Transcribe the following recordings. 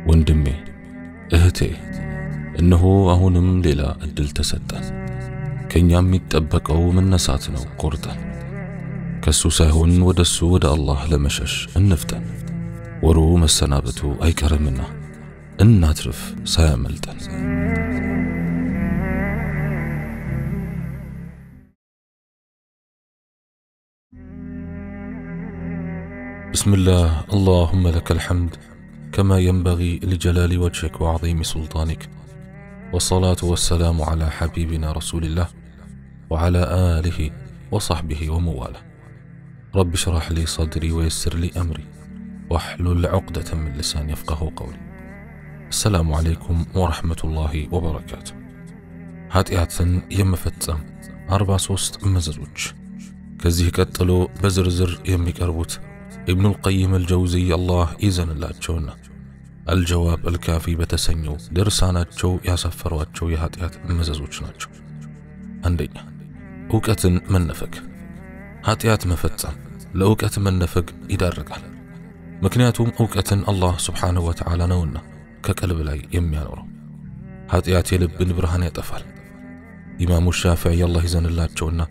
ወንድሜ እህቴ እነሆ አሁንም ሌላ እድል ተሰጠን። ከኛም የሚጠበቀው መነሳት ነው። ቆርጠን ከሱ ሳይሆን ወደሱ ወደ አላህ ለመሸሽ እንፍጠን። ወሩ መሰናበቱ አይቀርምና እናትርፍ ሳያመልጠን። بسم الله اللهم لك الحمد كما ينبغي لجلال وجهك وعظيم سلطانك، والصلاة والسلام على حبيبنا رسول الله وعلى آله وصحبه ومواله. رب اشرح لي صدري ويسر لي أمري واحلل عقدة من لساني يفقه قولي. السلام عليكم ورحمة الله وبركاته. ኃጢአትን የመፈጸም 43 መዘዞች ከዚህ ቀጥሎ በዝርዝር የሚቀርቡት ابن القيم الجوزي الله إذن الله جونا الجواب الكافي بتسنيو درساناتشو ياسفرواتشو يهاتيات مزازوچناتشو. عندنا أوقات من نفق هاتيات مفتم لأوقات من نفق يدرقال مكنياتهم أوقات الله سبحانه وتعالى نونا كقلب لاي يميانورو هاتيات يلبن برهان يتفعل. إمام الشافعي الله إذن الله جونا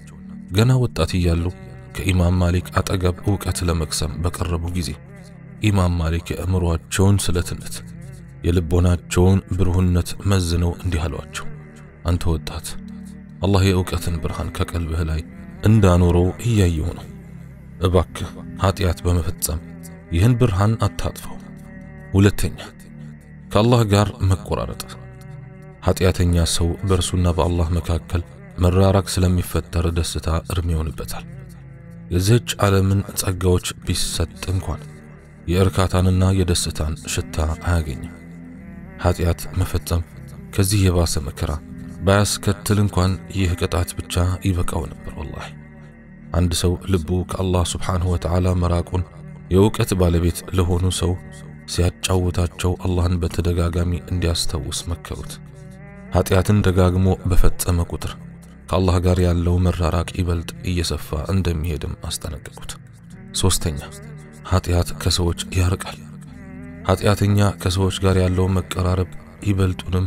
قنا وطاتي يالو كإمام مالك أتقب أوقات لمكسم بقربو جيزي إمام مالك أمرواتشون سلتنت يلبوناتشون برهنت مزنو اندهالواتشو أنت ودات الله يأوقات برهان كقلبه لاي اندانورو إيايونو أباك هاتيات بمفتسم يهن برهان أتاتفو. ولتنيا كالله قار مقرارت هاتياتنيا سو برسونا بالله مكاكل مرارك سلمي فتر دستا ارميون بتال የዚህች ዓለምን ጸጋዎች ቢሰጥ እንኳን የእርካታንና የደስታን ሽታ አያገኝም። ኃጢአት መፈጸም ከዚህ የባሰ መከራ ባያስከትል እንኳን ይህ ቅጣት ብቻ ይበቃው ነበር። ወላሂ አንድ ሰው ልቡ ከአላህ ሱብሓነሁ ወተዓላ መራቁን የእውቀት ባለቤት ለሆኑ ሰው ሲያጫውታቸው አላህን በተደጋጋሚ እንዲያስታውስ መከሩት። ኃጢአትን ደጋግሞ በፈጸመ ቁጥር ከአላህ ጋር ያለው መራራቅ ይበልጥ እየሰፋ እንደሚሄድም አስጠነቀቁት። ሶስተኛ ኃጢአት ከሰዎች ያርቃል። ኃጢአተኛ ከሰዎች ጋር ያለው መቀራረብ ይበልጡንም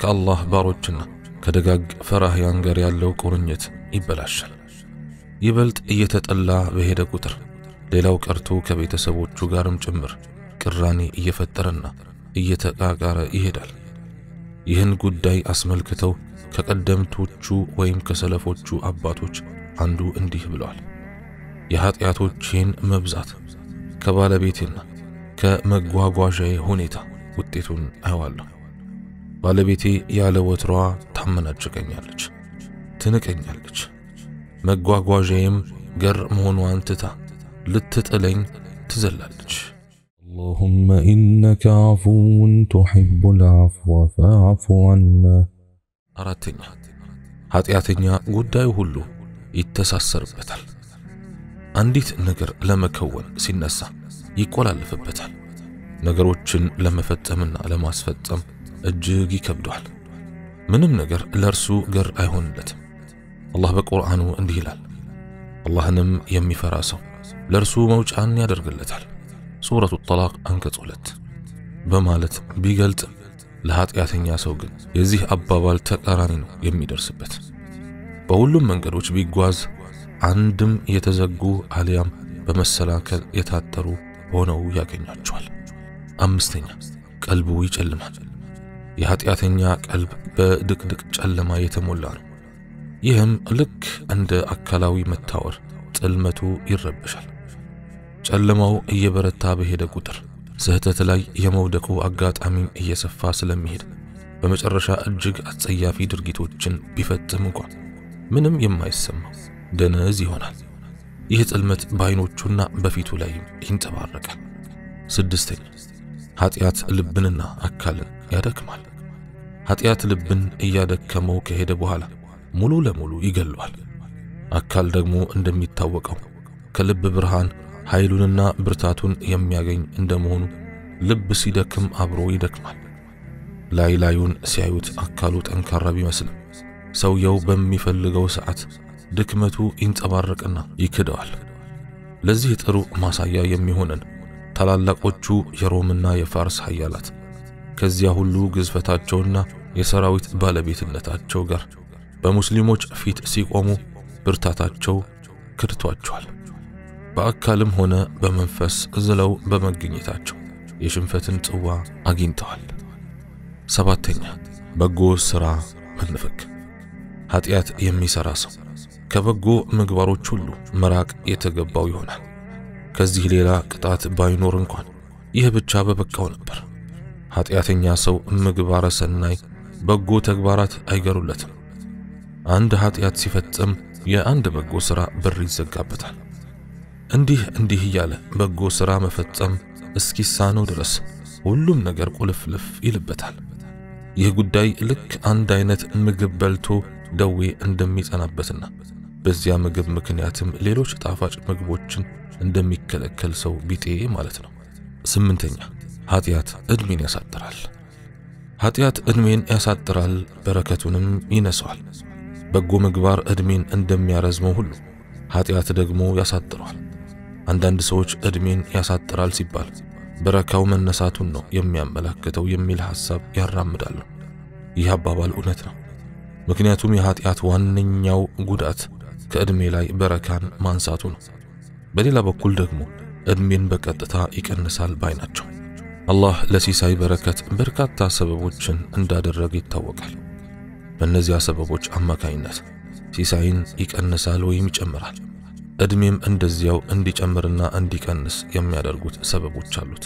ከአላህ ባሮችና ከደጋግ ፈራህያን ጋር ያለው ቁርኝት ይበላሻል። ይበልጥ እየተጠላ በሄደ ቁጥር ሌላው ቀርቶ ከቤተሰቦቹ ጋርም ጭምር ቅራኔ እየፈጠረና እየተቃቃረ ይሄዳል። ይህን ጉዳይ አስመልክተው ከቀደምቶቹ ወይም ከሰለፎቹ አባቶች አንዱ እንዲህ ብለዋል። የኃጢአቶቼን መብዛት ከባለቤቴና ከመጓጓዣዬ ሁኔታ ውጤቱን አየዋለሁ። ባለቤቴ ያለ ወትሯ ታመናጭቀኛለች፣ ትንቀኛለች። መጓጓዣዬም ገር መሆኗን ትታ ልትጥለኝ ትዘላለች። اللهم إنك عفو تحب العفو فاعف عنا. አራተኛ ኃጢአተኛ ጉዳዩ ሁሉ ይተሳሰርበታል። አንዲት ነገር ለመከወን ሲነሳ ይቆላለፍበታል። ነገሮችን ለመፈጸምና ለማስፈጸም እጅግ ይከብዳል። ምንም ነገር ለርሱ ገር አይሆንለትም። አላህ በቁርአኑ እንዲህ ይላል፣ አላህንም የሚፈራ ሰው ለርሱ መውጫን ያደርግለታል። ሱረቱ ጠላቅ አንቀጽ 2 በማለት ቢገልጽ ለኃጢአተኛ ሰው ግን የዚህ አባባል ተቃራኒ ነው የሚደርስበት። በሁሉም መንገዶች ቢጓዝ አንድም የተዘጉ አልያም በመሰላከል የታጠሩ ሆነው ያገኛቸዋል። አምስተኛ ቀልቡ ይጨልማል። የኃጢአተኛ ቀልብ በድቅድቅ ጨለማ የተሞላ ነው። ይህም ልክ እንደ አካላዊ መታወር ጽልመቱ ይረበሻል። ጨለማው እየበረታ በሄደ ቁጥር ስህተት ላይ የመውደቁ አጋጣሚ እየሰፋ ስለሚሄድ በመጨረሻ እጅግ አጸያፊ ድርጊቶችን ቢፈጽም እንኳን ምንም የማይሰማው ደነዝ ይሆናል። ይህ ጽልመት በዓይኖቹና በፊቱ ላይ ይንጸባረቃል። ስድስተኛ ኃጢአት ልብንና አካልን ያደክማል። ኃጢአት ልብን እያደከመው ከሄደ በኋላ ሙሉ ለሙሉ ይገለዋል። አካል ደግሞ እንደሚታወቀው ከልብ ብርሃን ኃይሉንና ብርታቱን የሚያገኝ እንደመሆኑ ልብ ሲደክም አብሮ ይደክማል። ላዩን ሲያዩት አካሉ ጠንካራ ቢመስልም ሰውየው በሚፈልገው ሰዓት ድክመቱ ይንጸባረቅና ይክደዋል። ለዚህ ጥሩ ማሳያ የሚሆነን ታላላቆቹ የሮምና የፋርስ ኃያላት ከዚያ ሁሉ ግዝፈታቸውና የሰራዊት ባለቤትነታቸው ጋር በሙስሊሞች ፊት ሲቆሙ ብርታታቸው ክድቷቸዋል። በአካልም ሆነ በመንፈስ ዝለው በመገኘታቸው የሽንፈትን ጽዋ አግኝተዋል። ሰባተኛ በጎ ሥራ መንፈግ። ኃጢአት የሚሰራ ሰው ከበጎ ምግባሮች ሁሉ መራቅ የተገባው ይሆናል። ከዚህ ሌላ ቅጣት ባይኖር እንኳን ይህ ብቻ በበቃው ነበር። ኃጢአተኛ ሰው ምግባረ ሰናይ በጎ ተግባራት አይገሩለትም። አንድ ኃጢአት ሲፈጽም የአንድ በጎ ሥራ በር ይዘጋበታል። እንዲህ እያለ በጎ ሥራ መፈጸም እስኪሳነው ድረስ ሁሉም ነገር ቁልፍልፍ ይልበታል። ይህ ጉዳይ ልክ አንድ አይነት ምግብ በልቶ ደዌ እንደሚጸናበትና በዚያ ምግብ ምክንያትም ሌሎች ጣፋጭ ምግቦችን እንደሚከለከል ሰው ቢጤ ማለት ነው። ስምንተኛ ኃጢአት ዕድሜን ያሳጥራል። ኃጢአት ዕድሜን ያሳጥራል፣ በረከቱንም ይነሳዋል። በጎ ምግባር ዕድሜን እንደሚያረዝመው ሁሉ ኃጢአት ደግሞ ያሳጥረዋል። አንዳንድ ሰዎች ዕድሜን ያሳጥራል ሲባል በረካው መነሳቱን ነው የሚያመለክተው የሚል ሐሳብ ያራምዳሉ። ይህ አባባል እውነት ነው። ምክንያቱም የኃጢአት ዋነኛው ጉዳት ከዕድሜ ላይ በረካን ማንሳቱ ነው። በሌላ በኩል ደግሞ ዕድሜን በቀጥታ ይቀንሳል ባይ ናቸው። አላህ ለሲሳይ በረከት በርካታ ሰበቦችን እንዳደረገ ይታወቃል። በእነዚያ ሰበቦች አማካይነት ሲሳይን ይቀንሳል ወይም ይጨምራል። ዕድሜም እንደዚያው እንዲጨምርና እንዲቀንስ የሚያደርጉት ሰበቦች አሉት።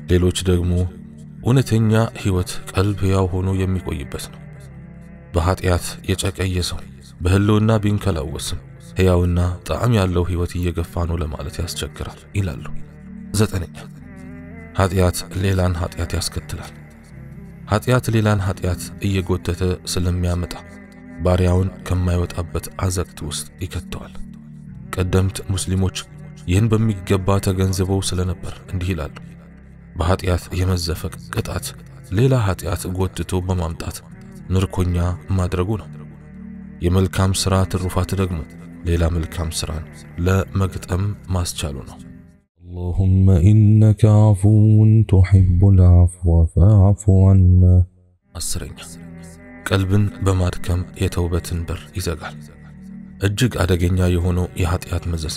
ሌሎች ደግሞ እውነተኛ ሕይወት ቀልብ ሕያው ሆኖ የሚቆይበት ነው። በኃጢአት የጨቀየ ሰው በህልውና ቢንከላወስም ሕያውና ጣዕም ያለው ሕይወት እየገፋ ነው ለማለት ያስቸግራል ይላሉ። ዘጠነኛ ኃጢአት ሌላን ኃጢአት ያስከትላል። ኃጢአት ሌላን ኃጢአት እየጎተተ ስለሚያመጣ ባሪያውን ከማይወጣበት አዘቅት ውስጥ ይከተዋል። ቀደምት ሙስሊሞች ይህን በሚገባ ተገንዝበው ስለነበር እንዲህ ይላሉ። በኃጢአት የመዘፈቅ ቅጣት ሌላ ኃጢአት ጎትቶ በማምጣት ምርኮኛ ማድረጉ ነው። የመልካም ሥራ ትሩፋት ደግሞ ሌላ መልካም ሥራን ለመግጠም ማስቻሉ ነው። اللهم إنك عفو تحب العفو فاعف عنا። አስረኛ ቀልብን በማድከም የተውበትን በር ይዘጋል። እጅግ አደገኛ የሆነው የኃጢአት መዘዝ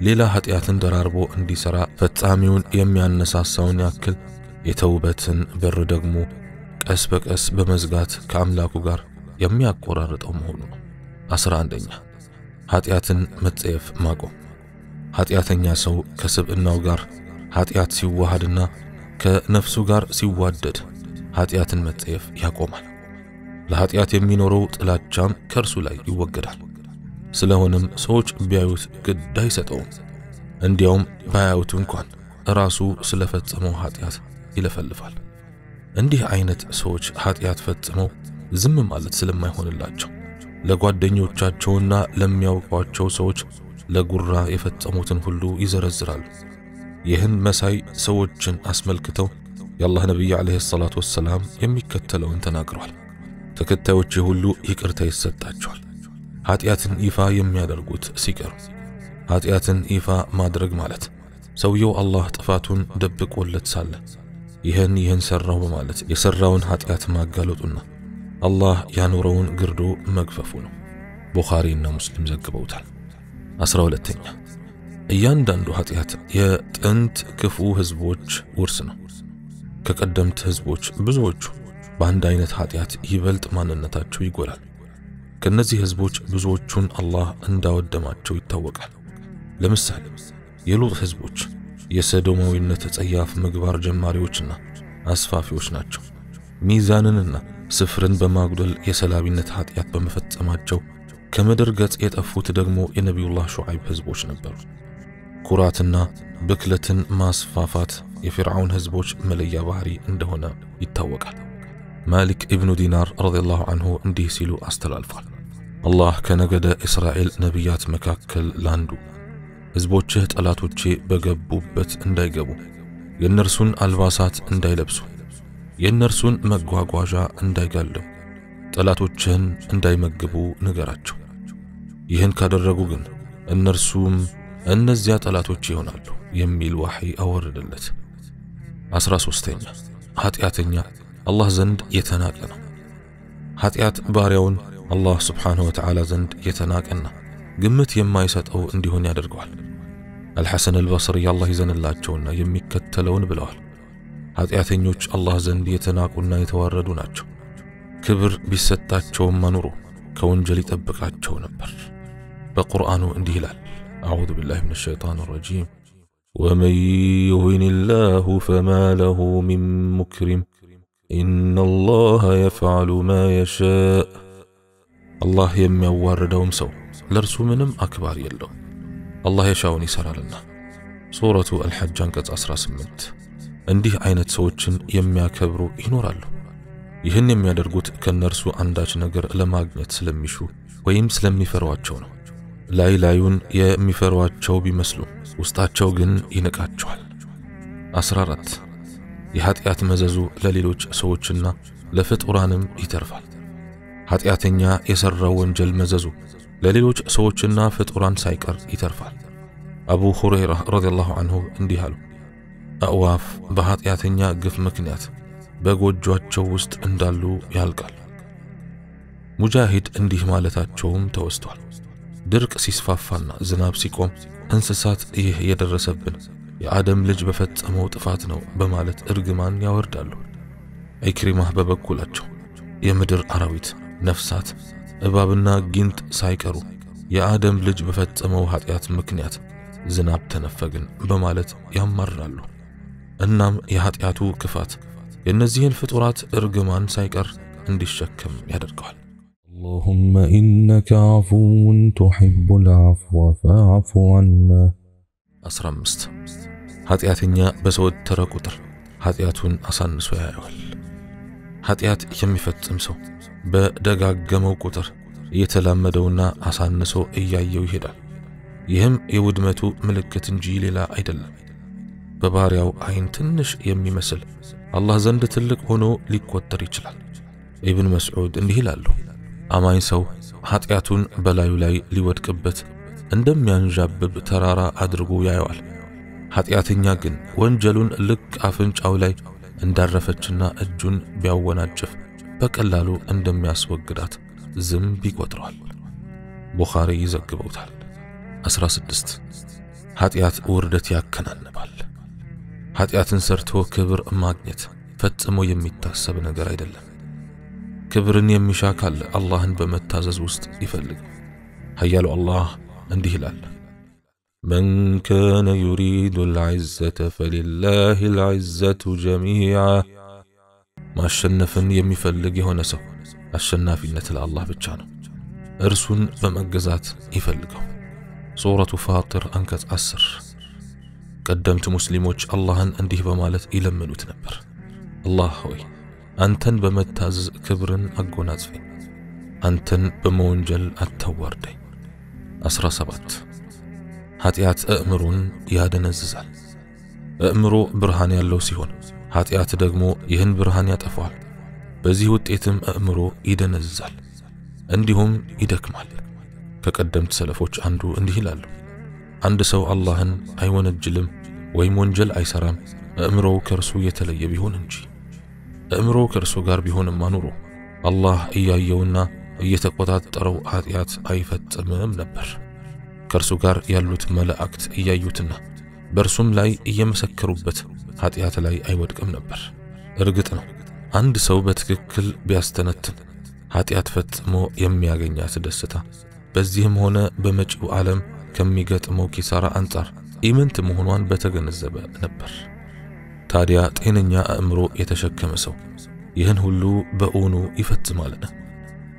ሌላ ኃጢአትን ደራርቦ እንዲሰራ ፈጻሚውን የሚያነሳሳውን ያክል የተውበትን በር ደግሞ ቀስ በቀስ በመዝጋት ከአምላኩ ጋር የሚያቆራርጠው መሆኑ ነው። 11ኛ ኃጢአትን መጸየፍ ማቆም። ኃጢአተኛ ሰው ከስብዕናው ጋር ኃጢአት ሲዋሃድና ከነፍሱ ጋር ሲዋደድ ኃጢአትን መጸየፍ ያቆማል። ለኃጢአት የሚኖረው ጥላቻም ከእርሱ ላይ ይወገዳል። ስለሆነም ሰዎች ቢያዩት ግድ አይሰጠውም። እንዲያውም ባያዩት እንኳን ራሱ ስለፈጸመው ኃጢአት ይለፈልፋል። እንዲህ አይነት ሰዎች ኃጢአት ፈጽመው ዝም ማለት ስለማይሆንላቸው ለጓደኞቻቸውና ለሚያውቋቸው ሰዎች ለጉራ የፈጸሙትን ሁሉ ይዘረዝራሉ። ይህን መሳይ ሰዎችን አስመልክተው የአላህ ነብይ አለይሂ ሰላቱ ወሰላም የሚከተለውን ተናግረዋል። ተከታዮች ሁሉ ይቅርታ ይሰጣቸዋል ኃጢአትን ይፋ የሚያደርጉት ሲቀሩ። ኃጢአትን ይፋ ማድረግ ማለት ሰውየው አላህ ጥፋቱን ደብቆለት ሳለ ይህን ሰራው በማለት የሰራውን ኃጢአት ማጋለጡና አላህ ያኖረውን ግርዶ መግፈፉ ነው። ቡኻሪና ሙስሊም ዘግበውታል። 12ኛ እያንዳንዱ ኃጢአት የጥንት ክፉ ህዝቦች ውርስ ነው። ከቀደምት ህዝቦች ብዙዎቹ በአንድ አይነት ኃጢአት ይበልጥ ማንነታቸው ይጎላል። ከነዚህ ህዝቦች ብዙዎቹን አላህ እንዳወደማቸው ይታወቃል። ለምሳሌ የሉጥ ህዝቦች የሰዶማዊነት ጸያፍ ምግባር ጀማሪዎችና አስፋፊዎች ናቸው። ሚዛንንና ስፍርን በማጉደል የሰላቢነት ኃጢአት በመፈጸማቸው ከምድር ገጽ የጠፉት ደግሞ የነቢዩላህ ሹዓይብ ህዝቦች ነበሩ። ኩራትና ብክለትን ማስፋፋት የፊርዓውን ህዝቦች መለያ ባህሪ እንደሆነ ይታወቃል። ማሊክ ኢብኑ ዲናር ረዲየላሁ ዐንሁ እንዲህ ሲሉ አስተላልፏል። አላህ ከነገደ እስራኤል ነቢያት መካከል ላንዱ ህዝቦችህ ጠላቶቼ በገቡበት እንዳይገቡ፣ የእነርሱን አልባሳት እንዳይለብሱ፣ የእነርሱን መጓጓዣ እንዳይጋልቡ፣ ጠላቶችህን እንዳይመግቡ ንገራቸው። ይህን ካደረጉ ግን እነርሱም እነዚያ ጠላቶች ይሆናሉ የሚል ወሕይ አወረደለት። 13ኛ ኃጢአተኛ አላህ ዘንድ የተናቀ ነው። ኃጢአት ባሪያውን አላህ ስብሓንሁ ወተዓላ ዘንድ የተናቀና ግምት የማይሰጠው እንዲሆን ያደርገዋል። አልሐሰን አልበስሪ አላህ ይዘንላቸውና የሚከተለውን ብለዋል። ኃጢአተኞች አላህ ዘንድ የተናቁና የተዋረዱ ናቸው። ክብር ቢሰጣቸውም ኑሮ ከወንጀል ይጠብቃቸው ነበር። በቁርአኑ እንዲህ ይላል፣ አዑዙ ቢላሂ ሚነ ሸይጣን ረጂም ወመን ዩሂኒላሁ ፈማ ለሁ ሚን ሙክሪም ኢነላሃ የፍዐሉ ማ የሻእ። አላህ የሚያዋርደውም ሰው ለእርሱ ምንም አክባር የለውም፣ አላህ የሻውን ይሰራልና። ሱረቱ አልሐጅ አንቀጽ 18። እንዲህ አይነት ሰዎችን የሚያከብሩ ይኖራሉ። ይህን የሚያደርጉት ከነርሱ አንዳች ነገር ለማግኘት ስለሚሹ ወይም ስለሚፈሯቸው ነው። ላይ ላዩን የሚፈሯቸው ቢመስሉ ውስጣቸው ግን ይንቃቸዋል። 14 የኃጢአት መዘዙ ለሌሎች ሰዎችና ለፍጡራንም ይተርፋል። ኃጢአተኛ የሰራው ወንጀል መዘዙ ለሌሎች ሰዎችና ፍጡራን ሳይቀር ይተርፋል። አቡ ሁረይራ ረዲየላሁ ዐንሁ እንዲህ አሉ፣ አዕዋፍ በኃጢአተኛ ግፍ ምክንያት በጎጇቸው ውስጥ እንዳሉ ያልቃል። ሙጃሂድ እንዲህ ማለታቸውም ተወስቷል። ድርቅ ሲስፋፋና ዝናብ ሲቆም እንስሳት ይህ የደረሰብን የአደም ልጅ በፈጸመው ጥፋት ነው በማለት እርግማን ያወርዳሉ። ኢክሪማህ በበኩላቸው የምድር አራዊት፣ ነፍሳት፣ እባብና ጊንጥ ሳይቀሩ የአደም ልጅ በፈጸመው ኃጢአት ምክንያት ዝናብ ተነፈግን በማለት ያማራሉ። እናም የኃጢአቱ ክፋት የእነዚህን ፍጡራት እርግማን ሳይቀር እንዲሸከም ያደርገዋል። اللهم إنك عفو تحب العفو فاعف عنا 15 ኃጢአተኛ በዘወተረ ቁጥር ኃጢአቱን አሳንሶ ያየዋል። ኃጢአት የሚፈጽም ሰው በደጋገመው ቁጥር እየተላመደውና አሳንሶ እያየው ይሄዳል። ይህም የውድመቱ ምልክት እንጂ ሌላ አይደለም። በባሪያው አይን ትንሽ የሚመስል አላህ ዘንድ ትልቅ ሆኖ ሊቆጠር ይችላል። ኢብን መስዑድ እንዲህ ይላሉ፣ አማኝ ሰው ኃጢአቱን በላዩ ላይ ሊወድቅበት እንደሚያንዣብብ ተራራ አድርጎ ያየዋል። ኃጢአተኛ ግን ወንጀሉን ልክ አፍንጫው ላይ እንዳረፈችና እጁን ቢያወናጭፍ በቀላሉ እንደሚያስወግዳት ዝም ቢቆጥረዋል። ቡኻሪ ይዘግበውታል። 16 ኃጢአት ውርደት ያከናንባል። ኃጢአትን ሰርቶ ክብር ማግኘት ፈጽሞ የሚታሰብ ነገር አይደለም። ክብርን የሚሻ ካለ አላህን በመታዘዝ ውስጥ ይፈልግ። ኃያሉ አላህ እንዲህ ይላል፣ من كان يريد العزة فلله العزة جميعا ማሸነፍን የሚፈልግ የሆነ ሰው አሸናፊነት ለአላህ ብቻ ነው። እርሱን በመገዛት ይፈልገው። ሱረቱ ፋጢር አንቀጽ 10 ቀደምት ሙስሊሞች አላህን እንዲህ በማለት ይለምኑት ነበር፣ አላህ ሆይ አንተን በመታዘዝ ክብርን አጎናጽፈኝ፣ አንተን በመወንጀል አታዋርደኝ። 17 ኃጢአት አእምሮን ያደነዝዛል። አእምሮ ብርሃን ያለው ሲሆን ኃጢአት ደግሞ ይህን ብርሃን ያጠፋዋል። በዚህ ውጤትም አእምሮ ይደነዝዛል፣ እንዲሁም ይደክማል። ከቀደምት ሰለፎች አንዱ እንዲህ ይላሉ፣ አንድ ሰው አላህን አይወነጅልም ወይም ወንጀል አይሰራም አእምሮው ከርሱ የተለየ ቢሆን እንጂ። አእምሮው ከርሱ ጋር ቢሆንማ ኑሮ አላህ እያየውና እየተቆጣጠረው ኃጢአት አይፈጽምም ነበር። ከርሱ ጋር ያሉት መላእክት እያዩትና በርሱም ላይ እየመሰከሩበት ኃጢአት ላይ አይወድቅም ነበር። እርግጥ ነው አንድ ሰው በትክክል ቢያስተነትን ኃጢአት ፈጽሞ የሚያገኛት ደስታ በዚህም ሆነ በመጪው ዓለም ከሚገጥመው ኪሳራ አንጻር ኢምንት መሆኗን በተገነዘበ ነበር። ታዲያ ጤነኛ አእምሮ የተሸከመ ሰው ይህን ሁሉ በእውኑ ይፈጽማልን?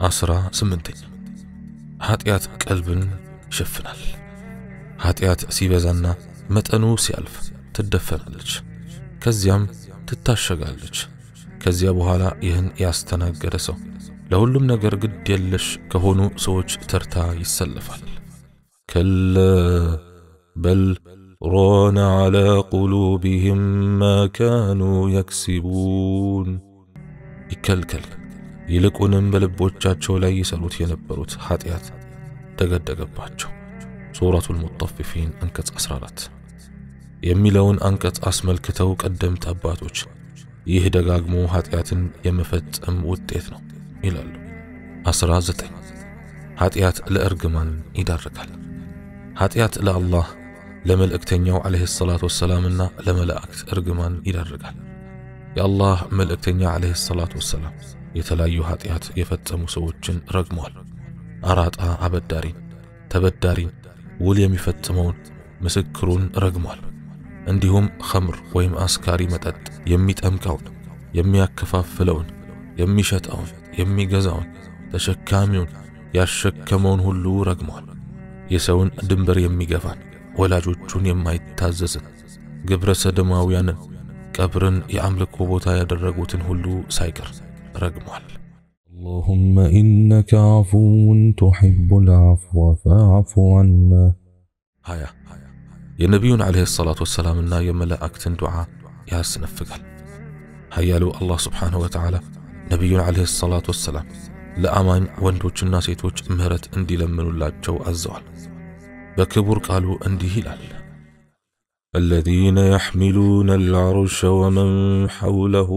18 ኃጢአት ቀልብን ይሸፍናል። ኃጢአት ሲበዛና መጠኑ ሲያልፍ ትደፈናለች፣ ከዚያም ትታሸጋለች። ከዚያ በኋላ ይህን ያስተናገደ ሰው ለሁሉም ነገር ግድ የለሽ ከሆኑ ሰዎች ተርታ ይሰለፋል። ከለ በል ራነ ዐላ ቁሉቢሂም ማ ካኑ የክሲቡን ይከልከል፣ ይልቁንም በልቦቻቸው ላይ ይሰሩት የነበሩት ኃጢአት ተገደገባቸው። ሱረቱል ሙጠፊፊን አንቀጽ 14 የሚለውን አንቀጽ አስመልክተው ቀደምት አባቶች ይህ ደጋግሞ ኃጢአትን የመፈጸም ውጤት ነው ይላሉ። 19 ኃጢአት ለእርግማን ይዳርጋል። ኃጢአት ለአላህ ለመልእክተኛው አለይሂ ሰላቱ ወሰላምና ለመላእክት እርግማን ይዳርጋል። የአላህ መልእክተኛ አለይሂ ሰላቱ ወሰላም የተለያዩ ኃጢአት የፈጸሙ ሰዎችን ረግመዋል። አራጣ አበዳሪን፣ ተበዳሪን፣ ውል የሚፈጽመውን፣ ምስክሩን ረግመዋል። እንዲሁም ኸምር ወይም አስካሪ መጠጥ የሚጠምቀውን፣ የሚያከፋፍለውን፣ የሚሸጠውን፣ የሚገዛውን፣ ተሸካሚውን፣ ያሸከመውን ሁሉ ረግመዋል። የሰውን ድንበር የሚገፋን፣ ወላጆቹን የማይታዘዝን፣ ግብረ ሰዶማውያንን፣ ቀብርን የአምልኮ ቦታ ያደረጉትን ሁሉ ሳይቀር ረግመዋል። اللهم إنك عفو تحب العفو فاعف عنا. የነቢዩን አለይሂ ሰላቱ ወሰላምና የመላእክትን ዱዓ ያስነፍጋል። ኃያሉ አላህ ሱብሓነሁ ወተዓላ ነቢዩን አለይሂ ሰላቱ ወሰላም ለአማኝ ወንዶችና ሴቶች ምህረት እንዲለምኑላቸው አዘዋል። በክቡር ቃሉ እንዲህ ይላል: الذين يحملون العرش ومن حوله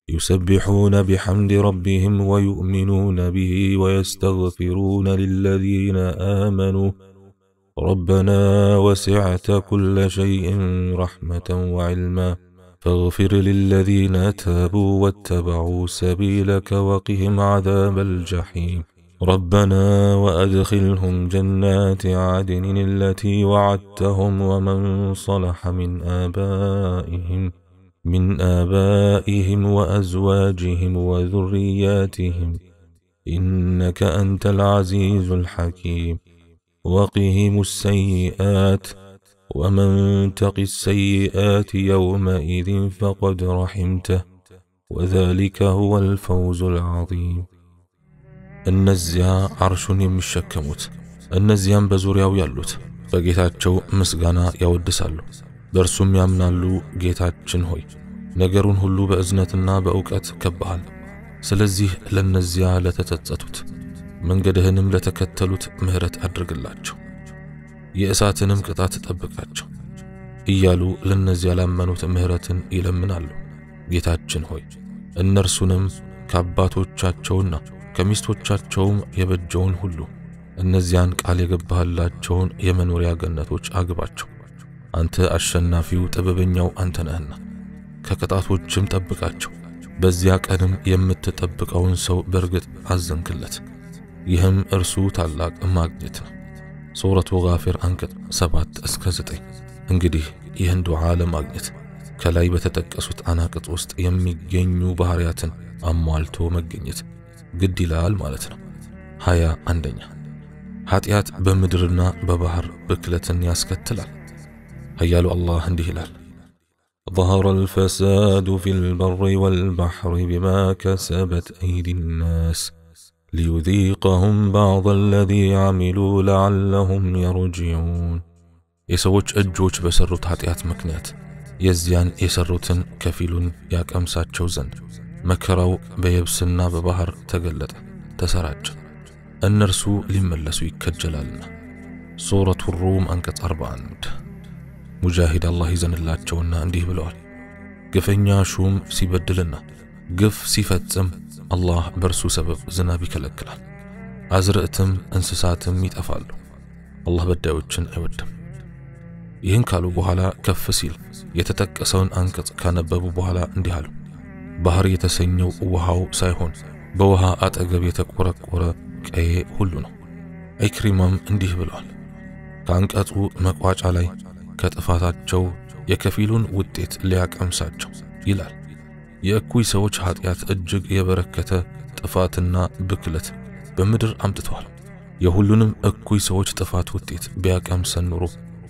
يسبحون بحمد ربهم ويؤمنون به ويستغفرون للذين آمنوا ربنا وسعت كل شيء رحمة وعلما فاغفر للذين تابوا واتبعوا سبيلك وقهم عذاب الجحيم ربنا وأدخلهم جنات عدن التي وعدتهم ومن صلح من آبائهم وأزواجهم وذرياتهم إنك أنت العزيز الحكيم وقهم السيئات ومن تق السيئات يومئذ فقد رحمته وذلك هو الفوز العظيم. እነዚያ አርሹን የሚሸከሙት እነዚያም በዙሪያው ያሉት በጌታቸው ምስጋና ያወድሳሉ፣ በእርሱም ያምናሉ። ጌታችን ሆይ ነገሩን ሁሉ በእዝነትና በእውቀት ከበሃል። ስለዚህ ለነዚያ ለተጸጸቱት መንገድህንም ለተከተሉት ምህረት አድርግላቸው፣ የእሳትንም ቅጣት ጠብቃቸው እያሉ ለነዚያ ላመኑት ምህረትን ይለምናሉ። ጌታችን ሆይ እነርሱንም ከአባቶቻቸውና ከሚስቶቻቸውም የበጀውን ሁሉ እነዚያን ቃል የገባህላቸውን የመኖሪያ ገነቶች አግባቸው። አንተ አሸናፊው ጥበበኛው አንተ ነህና ከቅጣቶችም ጠብቃቸው። በዚያ ቀንም የምትጠብቀውን ሰው በርግጥ አዘንክለት። ይህም እርሱ ታላቅ ማግኘት ነው። ሱረቱ ጋፊር አንቀጽ 7-9። እንግዲህ ይህን ዱዓ ለማግኘት ከላይ በተጠቀሱት አናቅጽ ውስጥ የሚገኙ ባህሪያትን አሟልቶ መገኘት ግድ ይላል ማለት ነው። 21ኛ ኃጢአት በምድርና በባህር ብክለትን ያስከትላል። ኃያሉ አላህ እንዲህ ይላል: ظهر الفساد في البر والبحر بما كسبت أيدي الناس ليذيقهم بعض الذي عملوا لعلهم يرجعون. የሰዎች እጆች በሰሩት ኃጢአት ምክንያት የዚያን የሰሩትን ከፊሉን ያቀምሳቸው ዘንድ መከራው በየብስና በባህር ተገለጠ፣ ተሰራጨ። እነርሱ ሊመለሱ ይከጀላልና። ሱረቱ ሩም አንቀጽ 41። ሙጃሂድ አላህ ይዘንላቸውና እንዲህ ብለዋል: ግፈኛ ሹም ሲበድልና ግፍ ሲፈጽም አላህ በርሱ ሰበብ ዝናብ ይከለክላል፣ አዝርዕትም እንስሳትም ይጠፋሉ። አላህ በዳዮችን አይወድም። ይህን ካሉ በኋላ ከፍ ሲል የተጠቀሰውን አንቀጽ ካነበቡ በኋላ እንዲህ አሉ: ባህር የተሰኘው ውሃው ሳይሆን በውሃ አጠገብ የተቆረቆረ ቀዬ ሁሉ ነው። ኢክሪማም እንዲህ ብለዋል: ከአንቀጹ መቋጫ ላይ ከጥፋታቸው የከፊሉን ውጤት ሊያቀምሳቸው ይላል። የእኩይ ሰዎች ኃጢአት እጅግ የበረከተ ጥፋትና ብክለት በምድር አምጥተዋል። የሁሉንም እኩይ ሰዎች ጥፋት ውጤት ቢያቀምሰን ኑሮ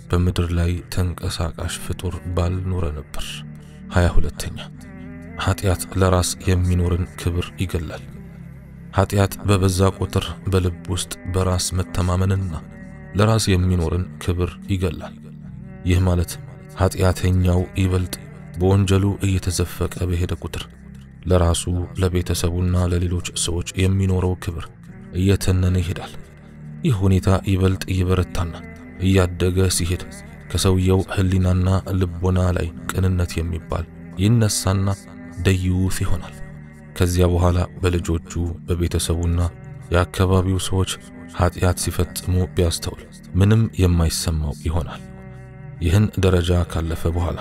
በምድር ላይ ተንቀሳቃሽ ፍጡር ባልኖረ ነበር። 22ኛ ኃጢአት ለራስ የሚኖርን ክብር ይገላል። ኃጢአት በበዛ ቁጥር በልብ ውስጥ በራስ መተማመንና ለራስ የሚኖርን ክብር ይገላል። ይህ ማለት ኃጢአተኛው ይበልጥ በወንጀሉ እየተዘፈቀ በሄደ ቁጥር ለራሱ ለቤተሰቡና ለሌሎች ሰዎች የሚኖረው ክብር እየተነነ ይሄዳል። ይህ ሁኔታ ይበልጥ እየበረታና እያደገ ሲሄድ ከሰውየው ህሊናና ልቦና ላይ ቅንነት የሚባል ይነሳና ደዩት ይሆናል። ከዚያ በኋላ በልጆቹ በቤተሰቡና የአካባቢው ሰዎች ኃጢአት ሲፈጽሙ ቢያስተውል ምንም የማይሰማው ይሆናል። ይህን ደረጃ ካለፈ በኋላ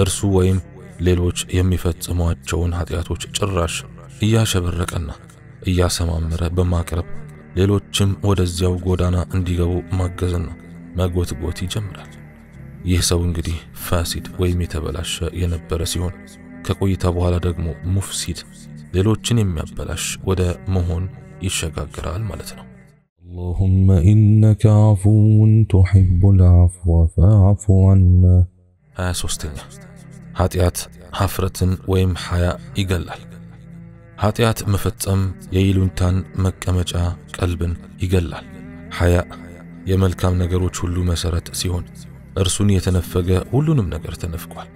እርሱ ወይም ሌሎች የሚፈጽሟቸውን ኃጢአቶች ጭራሽ እያሸበረቀና እያሰማመረ በማቅረብ ሌሎችም ወደዚያው ጎዳና እንዲገቡ ማገዝና መጎትጎት ይጀምራል። ይህ ሰው እንግዲህ ፋሲድ ወይም የተበላሸ የነበረ ሲሆን ከቆይታ በኋላ ደግሞ ሙፍሲድ ሌሎችን የሚያበላሽ ወደ መሆን ይሸጋግራል ማለት ነው። اللهم إنك عفو تحب العفو فاعف عنا 23ኛ ኃጢአት ሀፍረትን ወይም ሐያ ይገላል። ኃጢአት መፈጸም የይሉንታን መቀመጫ ቀልብን ይገላል። ሐያ የመልካም ነገሮች ሁሉ መሰረት ሲሆን እርሱን የተነፈገ ሁሉንም ነገር ተነፍቋል።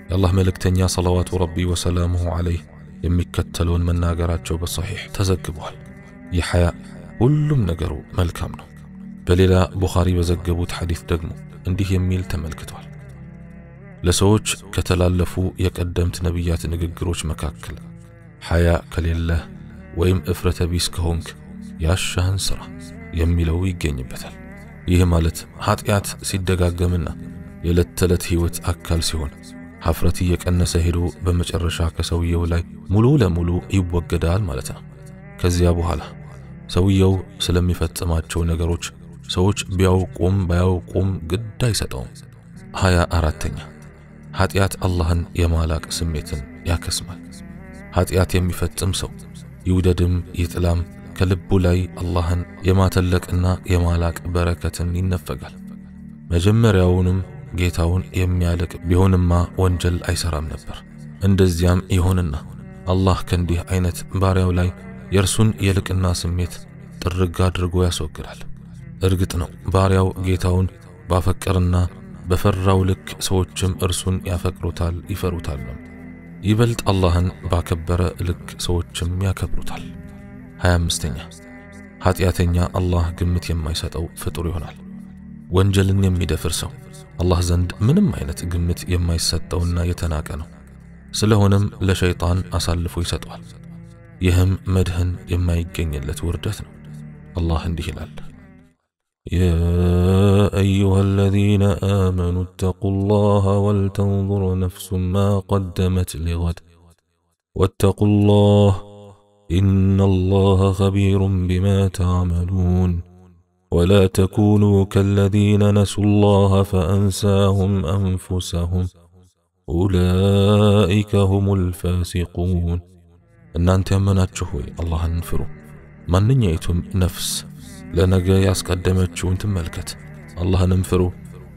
የአላህ መልእክተኛ ሰለዋቱ ረቢ ወሰላሙሁ ዐለይህ የሚከተለውን መናገራቸው በሰሒህ ተዘግቧል። የሐያ ሁሉም ነገሩ መልካም ነው። በሌላ ቡኻሪ በዘገቡት ሐዲስ ደግሞ እንዲህ የሚል ተመልክቷል። ለሰዎች ከተላለፉ የቀደምት ነቢያት ንግግሮች መካከል ሐያ ከሌለህ ወይም እፍረተ ቢስ ከሆንክ ያሻህን ሥራ የሚለው ይገኝበታል። ይህ ማለት ኃጢአት ሲደጋገምና የዕለት ተዕለት ሕይወት አካል ሲሆን ሀፍረት እየቀነሰ ሄዶ በመጨረሻ ከሰውየው ላይ ሙሉ ለሙሉ ይወገዳል ማለት ነው። ከዚያ በኋላ ሰውየው ስለሚፈጽማቸው ነገሮች ሰዎች ቢያውቁም ባያውቁም ግድ አይሰጠውም። 24ኛ ኃጢአት አላህን የማላቅ ስሜትን ያከስማል። ኃጢአት የሚፈጽም ሰው ይውደድም ይጥላም ከልቡ ላይ አላህን የማተለቅና የማላቅ በረከትን ይነፈጋል። መጀመሪያውንም ጌታውን የሚያልቅ ቢሆንማ ወንጀል አይሰራም ነበር። እንደዚያም ይሆንና አላህ ከእንዲህ አይነት ባሪያው ላይ የእርሱን የልቅና ስሜት ጥርግ አድርጎ ያስወግዳል። እርግጥ ነው ባሪያው ጌታውን ባፈቀርና በፈራው ልክ ሰዎችም እርሱን ያፈቅሩታል ይፈሩታል ነው። ይበልጥ አላህን ባከበረ ልክ ሰዎችም ያከብሩታል። 25ኛ ኃጢአተኛ አላህ ግምት የማይሰጠው ፍጡር ይሆናል። ወንጀልን የሚደፍር ሰው አላህ ዘንድ ምንም አይነት ግምት የማይሰጠውና የተናቀ ነው። ስለሆነም ለሸይጣን አሳልፎ ይሰጠዋል። ይህም መድህን የማይገኝለት ውርደት ነው። አላህ እንዲህ ይላል: يا أيها الذين آمنوا اتقوا الله ولتنظر نفس ما قدمت لغد واتقوا الله إن الله خبير بما تعملون ولا تكونوا كالذين نسوا الله فأنساهم أنفسهم أولئك هم الفاسقون إن أنت يمناتشو الله انفروا من نيتم نفس لنجا ያስቀደመችውን ትመልከት። አላህን እንፍሩ።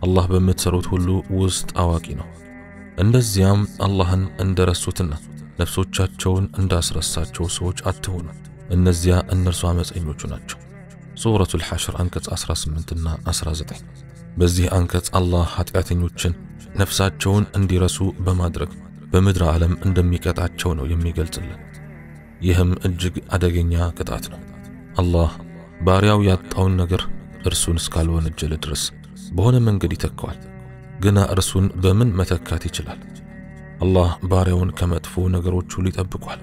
አላህ በመትሰሩት ሁሉ ውስጥ አዋቂ ነው። እንደዚያም አላህን እንደረሱትና ነፍሶቻቸውን እንዳስረሳቸው ሰዎች አትሁኑ። እነዚያ እነርሱ አመፀኞቹ ናቸው። ሱረቱል ሐሽር አንቀጽ 18 እና 19። በዚህ አንቀጽ አላህ ኃጢአተኞችን ነፍሳቸውን እንዲረሱ በማድረግ በምድር ዓለም እንደሚቀጣቸው ነው የሚገልጽልን። ይህም እጅግ አደገኛ ቅጣት ነው። አላህ ባሪያው ያጣውን ነገር እርሱን እስካልወነጀለ ድረስ በሆነ መንገድ ይተካዋል። ግና እርሱን በምን መተካት ይችላል? አላህ ባሪያውን ከመጥፎ ነገሮች ሁሉ ይጠብቋል።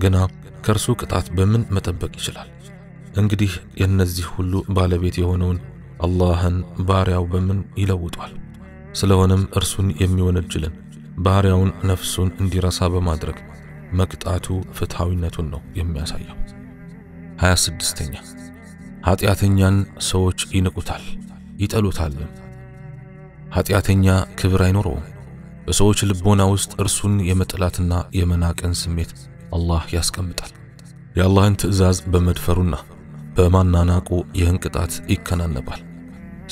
ግና ከእርሱ ቅጣት በምን መጠበቅ ይችላል? እንግዲህ የእነዚህ ሁሉ ባለቤት የሆነውን አላህን ባሪያው በምን ይለውጧል? ስለሆነም እርሱን የሚወነጅልን ባሪያውን ነፍሱን እንዲረሳ በማድረግ መቅጣቱ ፍትሃዊነቱን ነው የሚያሳየው። 26ኛ ኃጢአተኛን ሰዎች ይንቁታል ይጠሉታል። ኃጢአተኛ ክብር አይኖረውም። በሰዎች ልቦና ውስጥ እርሱን የመጥላትና የመናቅን ስሜት አላህ ያስቀምጣል። የአላህን ትእዛዝ በመድፈሩና በማናናቁ ይህን ቅጣት ይከናነባል።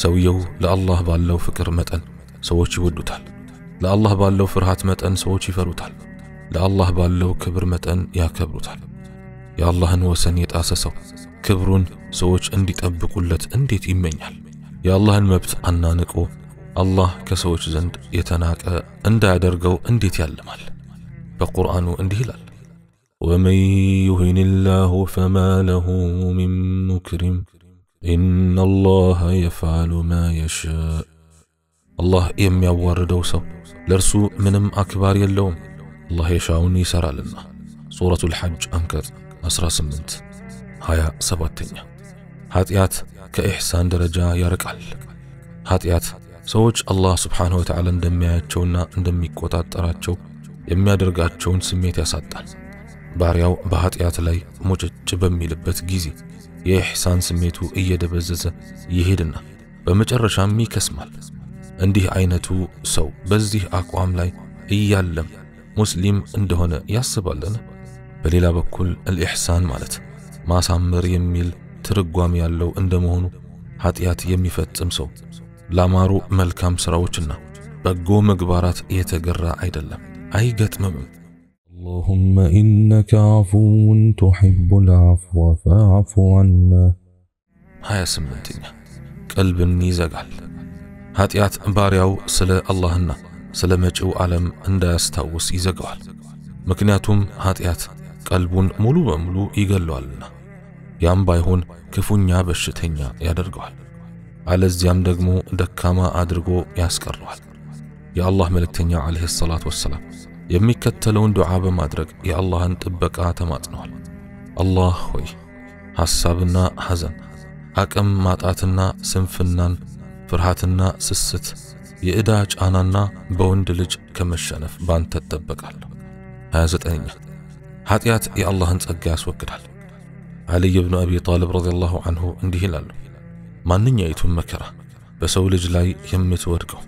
ሰውየው ለአላህ ባለው ፍቅር መጠን ሰዎች ይወዱታል። ለአላህ ባለው ፍርሃት መጠን ሰዎች ይፈሩታል። ለአላህ ባለው ክብር መጠን ያከብሩታል። የአላህን ወሰን የጣሰ ሰው ክብሩን ሰዎች እንዲጠብቁለት እንዴት ይመኛል? የአላህን መብት አናንቆ አላህ ከሰዎች ዘንድ የተናቀ እንዳያደርገው እንዴት ያልማል? በቁርአኑ እንዲህ ይላል: ومن يهن الله فما له من مكرم إن الله يفعل ما يشاء አላህ የሚያዋርደው ሰው ለርሱ ምንም አክባር የለውም አላህ የሻውን ይሰራልና ሱረቱል ሐጅ አንቀጽ 18 27ኛ ኃጢአት ከኢህሳን ደረጃ ያርቃል ኃጢአት ሰዎች አላህ Subhanahu Wa Ta'ala እንደሚያያቸውና እንደሚቆጣጠራቸው የሚያደርጋቸውን ስሜት ያሳጣል ባሪያው በኃጢአት ላይ ሙጭጭ በሚልበት ጊዜ የኢህሳን ስሜቱ እየደበዘዘ ይሄድና በመጨረሻም ይከስማል እንዲህ አይነቱ ሰው በዚህ አቋም ላይ እያለም ሙስሊም እንደሆነ ያስባልና በሌላ በኩል الإحسان ማለት ማሳመር የሚል ትርጓሜ ያለው እንደመሆኑ ኃጢአት የሚፈጽም ሰው ላማሩ መልካም ስራዎችና በጎ ምግባራት የተገራ አይደለም አይገጥምም اللهم إنك عفو تحب العفو فاعف عنا 28ኛ ቀልብን ይዘጋል ኃጢአት ባሪያው ስለ አላህና ስለ መጪው ዓለም እንዳያስታውስ ይዘጋዋል ምክንያቱም ኃጢአት ቀልቡን ሙሉ በሙሉ ይገለዋልና ያም ባይሆን ክፉኛ በሽተኛ ያደርገዋል አለዚያም ደግሞ ደካማ አድርጎ ያስቀረዋል የአላህ መልእክተኛ አለይሂ ሰላቱ ወሰለም የሚከተለውን ዱዓ በማድረግ የአላህን ጥበቃ ተማጽነዋል አላህ ሆይ ሐሳብና ሐዘን አቅም ማጣትና ስንፍናን ፍርሃትና ስስት የዕዳ ጫናና በወንድ ልጅ ከመሸነፍ ባንተ ተጠበቃለሁ 29ኛ ኃጢአት የአላህን ጸጋ ያስወግዳል علي بن أبي طالب رضي الله عنه እንዲህ ይላሉ ማንኛይቱም መከራ በሰው ልጅ ላይ የምትወድቀው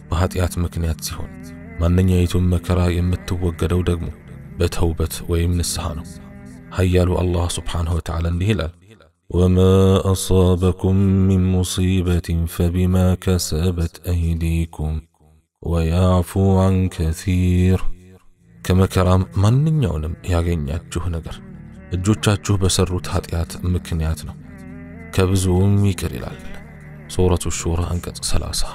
በኃጢአት ምክንያት ሲሆን ማንኛይቱም መከራ የምትወገደው ደግሞ በተውበት ወይም ንስሐ ነው ኃያሉ አላህ Subhanahu Wa Ta'ala እንዲህ ይላል وما أصابكم من مصيبة فبما كسبت أيديكم ويعفو عن كثير كما كرام ማንኛውንም ያገኛችሁ ነገር እጆቻችሁ በሰሩት ኃጢአት ምክንያት ነው ከብዙም ይቅር ይላል ሱረቱ ሹራ አንቀጽ 30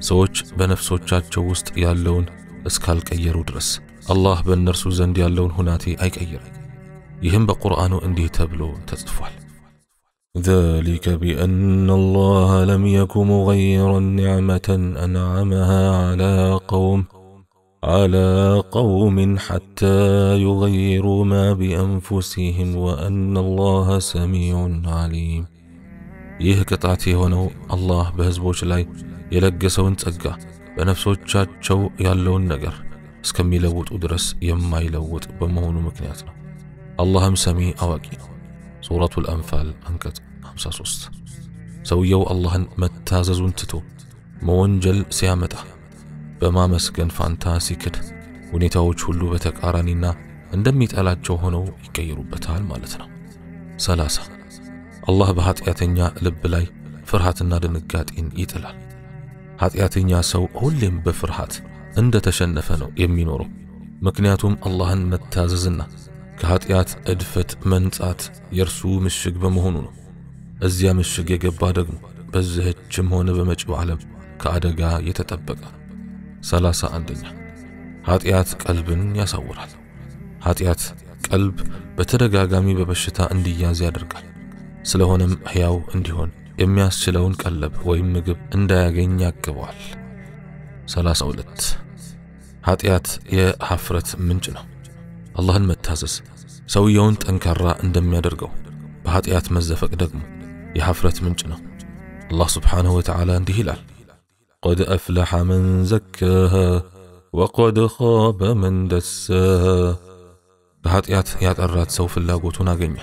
ሰዎች በነፍሶቻቸው ውስጥ ያለውን እስካልቀየሩ ድረስ አላህ በእነርሱ ዘንድ ያለውን ሁናቴ አይቀይርም ይህም በቁርአኑ እንዲህ ተብሎ ተጽፏል ذلك بأن الله لم يكن مغيرا نعمة أنعمها على قوم حتى يغيروا ما بأنفسهم وأن الله سميع عليم ይህ ቅጣት የሆነው አላህ በህዝቦች ላይ የለገሰውን ጸጋ በነፍሶቻቸው ያለውን ነገር እስከሚለውጡ ድረስ የማይለውጥ በመሆኑ ምክንያት ነው አላህም ሰሚ አዋቂ ነው ሱረቱል አንፋል አንቀጽ 53 ሰውየው አላህን መታዘዙን ትቶ መወንጀል ሲያመጣ በማመስገን ፋንታ ሲክድ ሁኔታዎች ሁሉ በተቃራኒና እንደሚጠላቸው ሆነው ይቀየሩበታል ማለት ነው 30 አላህ በኃጢአተኛ ልብ ላይ ፍርሃትና ድንጋጤን ይጥላል ኃጢአተኛ ሰው ሁሌም በፍርሃት እንደተሸነፈ ነው የሚኖረው ምክንያቱም አላህን መታዘዝና ከኃጢአት እድፈት መንጻት የርሱ ምሽግ በመሆኑ ነው እዚያ ምሽግ የገባ ደግሞ በዚህችም ሆነ በመጪው ዓለም ከአደጋ የተጠበቀ 31ኛ ኃጢአት ቀልብን ያሳውራል ኃጢአት ቀልብ በተደጋጋሚ በበሽታ እንዲያዝ ያደርጋል ስለሆነም ሕያው እንዲሆን የሚያስችለውን ቀለብ ወይም ምግብ እንዳያገኝ ያቀበዋል 32 ኃጢአት የሐፍረት ምንጭ ነው አላህን መታዘዝ ሰውየውን ጠንካራ እንደሚያደርገው በኃጢአት መዘፈቅ ደግሞ የሐፍረት ምንጭ ነው አላህ Subhanahu Wa Ta'ala እንዲህ ይላል قد أفلح من زكاها وقد خاب من دساها በኃጢአት ያጠራት ሰው ፍላጎቱን አገኘ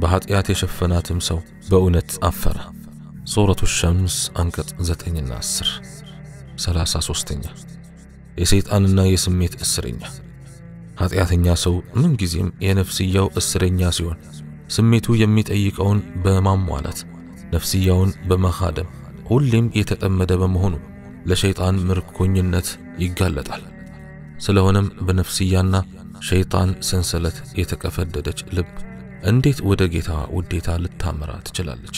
በኃጢአት የሸፈናትም ሰው በእውነት አፈረ ሱረቱ ሸምስ አንቀጽ 9 እና 10 33ኛ የሰይጣንና የስሜት እስረኛ ኃጢአተኛ ሰው ምን ጊዜም የነፍስያው እስረኛ ሲሆን ስሜቱ የሚጠይቀውን በማሟላት ነፍስያውን በመኻደም ሁሌም የተጠመደ በመሆኑ ለሸይጣን ምርኮኝነት ይጋለጣል ስለሆነም በነፍስያና ሸይጣን ሰንሰለት የተከፈደደች ልብ እንዴት ወደ ጌታ ውዴታ ልታመራ ትችላለች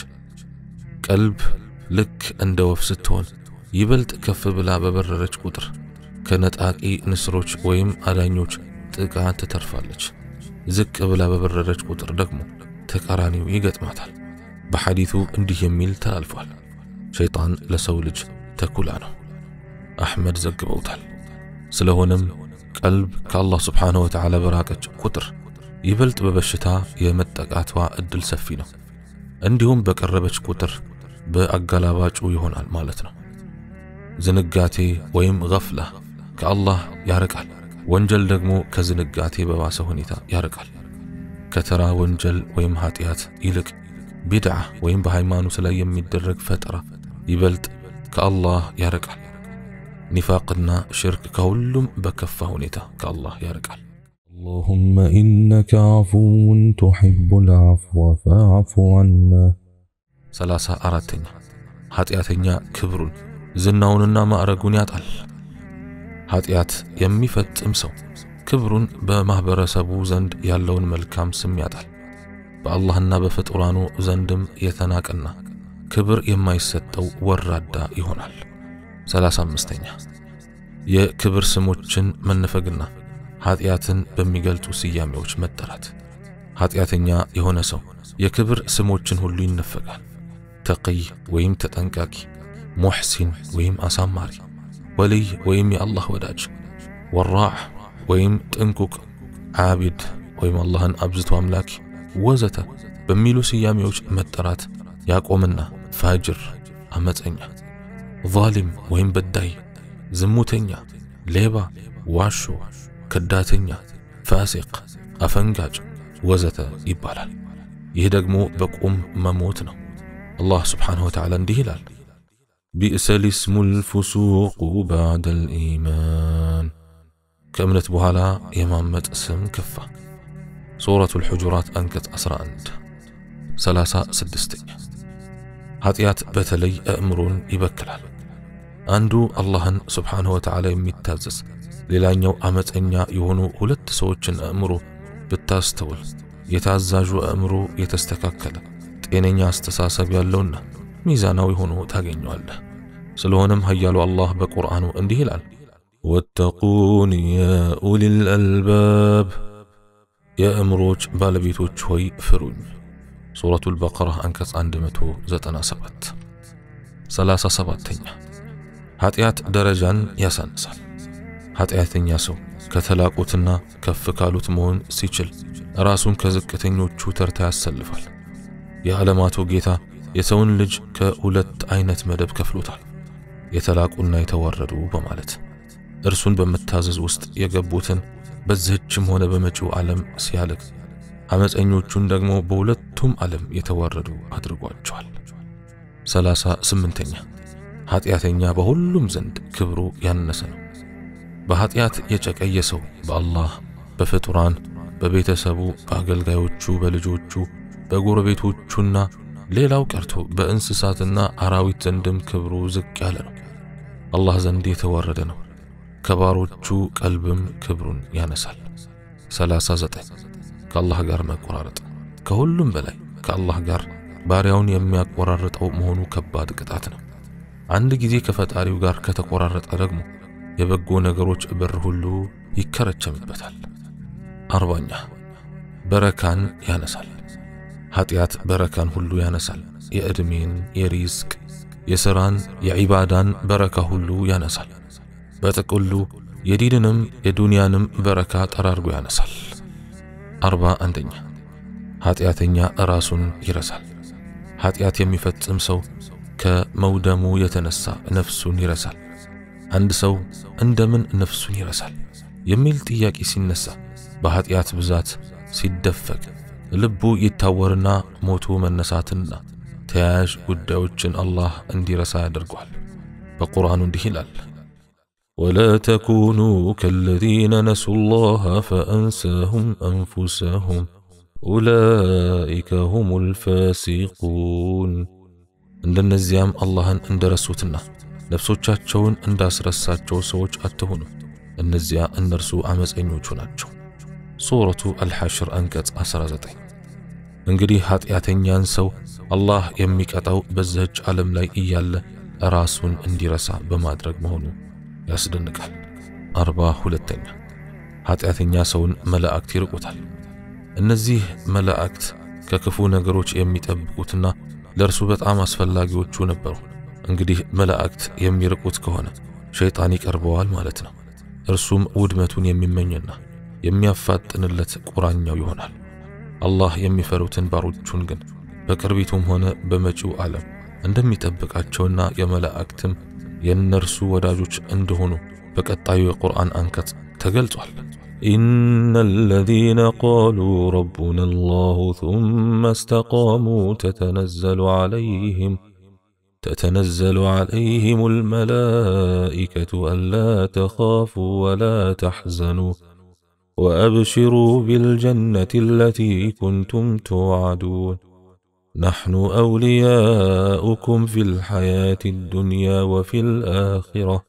ቀልብ ልክ እንደ ወፍ ስትሆን ይበልጥ ከፍ ብላ በበረረች ቁጥር ከነጣቂ ንስሮች ወይም አዳኞች ጥቃት ትተርፋለች ዝቅ ብላ በበረረች ቁጥር ደግሞ ተቃራኒው ይገጥማታል በሐዲሱ እንዲህ የሚል ተላልፏል ሸይጣን ለሰው ልጅ ተኩላ ነው አሕመድ ዘግበውታል። ስለሆነም ቀልብ ከአላህ ስብሓንሁ ወተዓላ በራቀች ቁጥር ይበልጥ በበሽታ የመጠቃቷ እድል ሰፊ ነው። እንዲሁም በቀረበች ቁጥር በአጋላባጩ ይሆናል ማለት ነው። ዝንጋቴ ወይም ገፍላ ከአላህ ያርቃል። ወንጀል ደግሞ ከዝንጋቴ በባሰ ሁኔታ ያርቃል። ከተራ ወንጀል ወይም ኃጢአት ይልቅ ቢድዓ ወይም በሃይማኖት ላይ የሚደረግ ፈጠራ ይበልጥ ከአላህ ያርቃል። ኒፋቅና ሽርክ ከሁሉም በከፋ ሁኔታ ከአላህ ያርቃል። اللهم إنك عفو تحب العفو فاعف عنا 34ኛ ኃጢአተኛ ክብሩን ዝናውንና ማዕረጉን ያጣል። ኃጢአት የሚፈጽም ሰው ክብሩን በማህበረሰቡ ዘንድ ያለውን መልካም ስም ያጣል። በአላህና በፍጡራኑ ዘንድም የተናቀና ክብር የማይሰጠው ወራዳ ይሆናል። 35ኛ የክብር ስሞችን መነፈግና ኃጢአትን በሚገልጹ ስያሜዎች መጠራት። ኃጢአተኛ የሆነ ሰው የክብር ስሞችን ሁሉ ይነፈጋል። ተቂይ ወይም ተጠንቃቂ፣ ሙሕሲን ወይም አሳማሪ፣ ወልይ ወይም የአላህ ወዳጅ፣ ወራዕ ወይም ጥንቁቅ፣ ዓቢድ ወይም አላህን አብዝቶ አምላኪ ወዘተ በሚሉ ስያሜዎች መጠራት ያቆምና ፋጅር አመፀኛ፣ ዛሊም ወይም በዳይ፣ ዝሙተኛ፣ ሌባ፣ ዋሾ፣ ከዳተኛ፣ ፋሲቅ፣ አፈንጋጭ ወዘተ ይባላል። ይህ ደግሞ በቁም መሞት ነው። አላህ ስብሓንሁ ወተዓላ እንዲህ ይላል፣ ቢእሰ ልስሙል ፉሱቁ ባዕደል ኢማን። ከእምነት በኋላ የማመጥ ስም ከፋ። ሱረቱል ሁጁራት አንቀጽ 11። 36ኛ ኃጢአት በተለይ አእምሮን ይበክላል። አንዱ አላህን ስብሓንሁ ወተዓላ የሚታዘዝ ሌላኛው አመፀኛ የሆኑ ሁለት ሰዎችን አእምሮ ብታስተውል የታዛዡ አእምሮ የተስተካከለ ጤነኛ አስተሳሰብ ያለውና ሚዛናዊ ሆኖ ታገኘዋለህ። ስለሆነም ኃያሉ አላህ በቁርአኑ እንዲህ ይላል፣ ወተቁኒ ያ ኡሊል አልባብ፣ የአእምሮች ባለቤቶች ሆይ ፍሩኝ። ሱረቱል በቀራ አንቀጽ 197። 37ኛ ኃጢአት ደረጃን ያሳንሳል። ኃጢአተኛ ሰው ከተላቁትና ከፍ ካሉት መሆን ሲችል ራሱን ከዝቅተኞቹ ተርታ ያሰልፋል። የዓለማቱ ጌታ የሰውን ልጅ ከሁለት አይነት መደብ ከፍሎታል፣ የተላቁና የተዋረዱ በማለት። እርሱን በመታዘዝ ውስጥ የገቡትን በዚህችም ሆነ በመጪው ዓለም ሲያልቅ፣ አመፀኞቹን ደግሞ በሁለቱም ዓለም የተዋረዱ አድርጓቸዋል። 38ኛ ኃጢአተኛ በሁሉም ዘንድ ክብሩ ያነሰ ነው። በኃጢአት የጨቀየ ሰው በአላህ፣ በፍጡራን፣ በቤተሰቡ፣ በአገልጋዮቹ፣ በልጆቹ፣ በጎረቤቶቹና ሌላው ቀርቶ በእንስሳትና አራዊት ዘንድም ክብሩ ዝቅ ያለ ነው። አላህ ዘንድ የተዋረደ ነው። ከባሮቹ ቀልብም ክብሩን ያነሳል። 39 ከአላህ ጋር መቆራረጥ። ከሁሉም በላይ ከአላህ ጋር ባሪያውን የሚያቆራርጠው መሆኑ ከባድ ቅጣት ነው። አንድ ጊዜ ከፈጣሪው ጋር ከተቆራረጠ ደግሞ የበጎ ነገሮች በር ሁሉ ይከረቸምበታል። 40ኛ በረካን ያነሳል። ኃጢአት በረካን ሁሉ ያነሳል። የዕድሜን፣ የሪዝቅ፣ የሥራን፣ የዒባዳን በረካ ሁሉ ያነሳል። በጥቅሉ የዲንንም የዱንያንም በረካ ጠራርጎ ያነሳል። 41ኛ ኃጢአተኛ ራሱን ይረሳል። ኃጢአት የሚፈጽም ሰው ከመውደሙ የተነሳ ነፍሱን ይረሳል። አንድ ሰው እንደምን ነፍሱን ይረሳል የሚል ጥያቄ ሲነሳ በኃጢአት ብዛት ሲደፈቅ ልቡ ይታወርና ሞቱ መነሳትና ተያያዥ ጉዳዮችን አላህ እንዲረሳ ያደርገዋል። በቁርአኑ እንዲህ ይላል፣ ወላ ተኩኑ ከለዚነ ነሱ ላህ ፈአንሳሁም አንፉሰሁም ኡላኢከ ሁሙል ፋሲቁን። እንደነዚያም አላህን እንደረሱትና ነፍሶቻቸውን እንዳስረሳቸው ሰዎች አትሁኑ፣ እነዚያ እነርሱ አመፀኞቹ ናቸው። ሱረቱ አልሐሽር አንቀጽ 19። እንግዲህ ኃጢአተኛን ሰው አላህ የሚቀጣው በዚህች ዓለም ላይ እያለ ራሱን እንዲረሳ በማድረግ መሆኑ ያስደንቃል። 42ኛ ኃጢአተኛ ሰውን መላእክት ይርቁታል። እነዚህ መላእክት ከክፉ ነገሮች የሚጠብቁትና ለእርሱ በጣም አስፈላጊዎቹ ነበሩ። እንግዲህ መላእክት የሚርቁት ከሆነ ሸይጣን ይቀርበዋል ማለት ነው። እርሱም ውድመቱን የሚመኝና የሚያፋጥንለት ቁራኛው ይሆናል። አላህ የሚፈሩትን ባሮቹን ግን በቅርቢቱም ሆነ በመጪው ዓለም እንደሚጠብቃቸውና የመላእክትም የእነርሱ ወዳጆች እንደሆኑ በቀጣዩ የቁርአን አንቀጽ ተገልጿል። إن الذين قالوا ربنا الله ثم استقاموا تتنزل عليهم الملائكة ألا تخافوا ولا تحزنوا وأبشروا بالجنة التي كنتم توعدون نحن أولياؤكم في الحياة الدنيا وفي الآخرة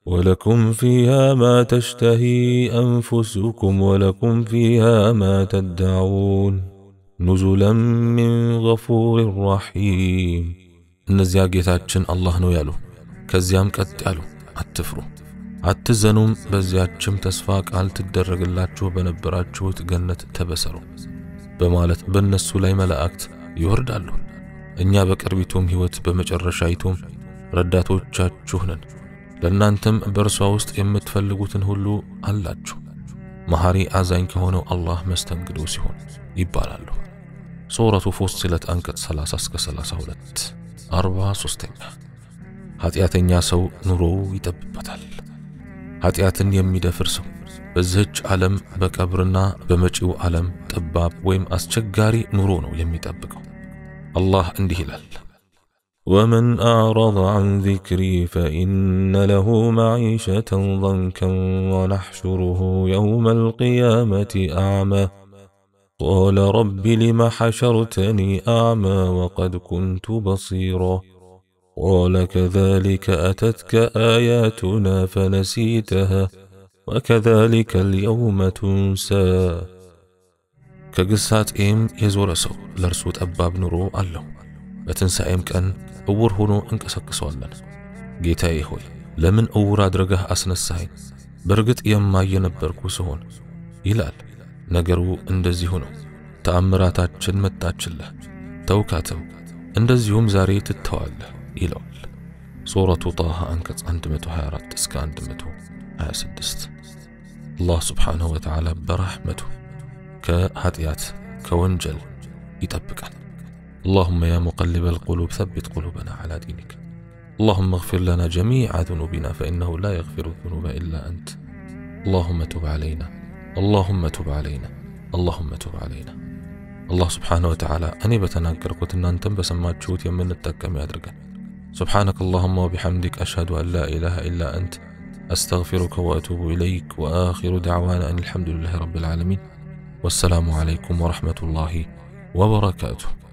ولكم فيها ما تشتهي أنفسكم ولكم فيها ما تدعون نزلا من غفور رحيم እነዚያ ጌታችን አላህ ነው ያሉ ከዚያም ቀጥ ያሉ አትፍሩ አትዘኑም በዚያችም ተስፋ ቃል ትደረግላችሁ በነበራችሁት ገነት ተበሰሩ በማለት በእነሱ ላይ መላእክት ይወርዳሉ። እኛ በቅርቢቱም ሕይወት በመጨረሻይቱም ረዳቶቻችሁ ነን። ለእናንተም በእርሷ ውስጥ የምትፈልጉትን ሁሉ አላችሁ። መሐሪ አዛኝ ከሆነው አላህ መስተንግዶ ሲሆን ይባላሉ። ሱረቱ ፉሲለት አንቀጽ 30 እስከ 32 43ኛ ኃጢአተኛ ሰው ኑሮው ይጠብበታል። ኃጢአትን የሚደፍር ሰው በዚህች ዓለም በቀብርና በመጪው ዓለም ጠባብ ወይም አስቸጋሪ ኑሮ ነው የሚጠብቀው። አላህ እንዲህ ይላል ومن أعرض عن ذكري فإن له معيشة ضنكا ونحشره يوم القيامة أعمى قال رب لم حشرتني أعمى وقد كنت بصيرا قال كذلك أتتك آياتنا فنسيتها وكذلك اليوم تنسى كقصات يزورسو لرسوت أباب نرو الله በትንሣኤም ቀን እውር ሆኖ እንቀሰቅሰዋለን። ጌታዬ ሆይ ለምን እውር አድርገህ አስነሳኸኝ? በርግጥ የማየ ነበርኩ ስሆን ይላል። ነገሩ እንደዚሁ ነው። ተአምራታችን መጣችልህ ተውካትም፣ እንደዚሁም ዛሬ ትተዋለህ ይለዋል። ሱረቱ ጣሃ አንቀጽ 124 እስከ 126 አላህ ስብሓንሁ ወተዓላ በረሕመቱ ከኃጢአት ከወንጀል ይጠብቃል። اللهم يا مقلب القلوب ثبت قلوبنا على دينك اللهم اغفر لنا جميع ذنوبنا فإنه لا يغفر الذنوب إلا أنت اللهم تب علينا اللهم تب علينا اللهم تب علينا الله سبحانه وتعالى أني بتناكر كنت أنتم بسمات شوت يمن التكم يدرك سبحانك اللهم وبحمدك أشهد أن لا إله إلا أنت أستغفرك وأتوب إليك وآخر دعوانا أن الحمد لله رب العالمين والسلام عليكم ورحمة الله وبركاته.